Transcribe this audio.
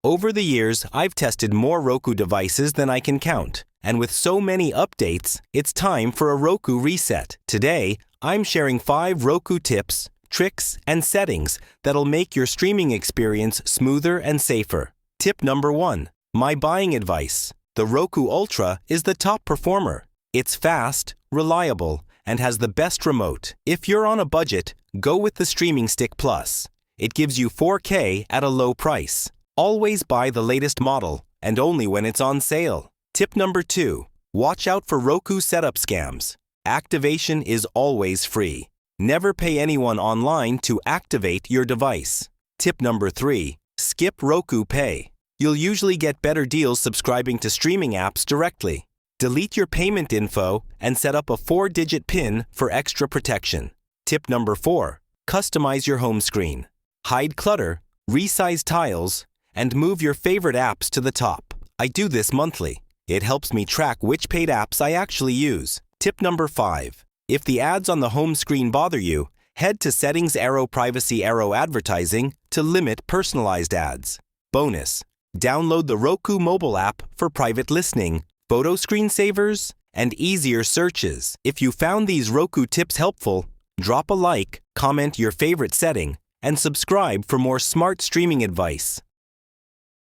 Over the years, I've tested more Roku devices than I can count. And with so many updates, it's time for a Roku reset. Today, I'm sharing 5 Roku tips, tricks, and settings that'll make your streaming experience smoother and safer. Tip number 1. My buying advice. The Roku Ultra is the top performer. It's fast, reliable, and has the best remote. If you're on a budget, go with the Streaming Stick Plus. It gives you 4K at a low price. Always buy the latest model, and only when it's on sale. Tip number 2. Watch out for Roku setup scams. Activation is always free. Never pay anyone online to activate your device. Tip number 3. Skip Roku Pay. You'll usually get better deals subscribing to streaming apps directly. Delete your payment info and set up a 4-digit PIN for extra protection. Tip number 4. Customize your home screen. Hide clutter, resize tiles, and move your favorite apps to the top. I do this monthly. It helps me track which paid apps I actually use. Tip number 5. If the ads on the home screen bother you, head to Settings Privacy Advertising to limit personalized ads. Bonus: download the Roku mobile app for private listening, photo screensavers, and easier searches. If you found these Roku tips helpful, drop a like, comment your favorite setting, and subscribe for more smart streaming advice.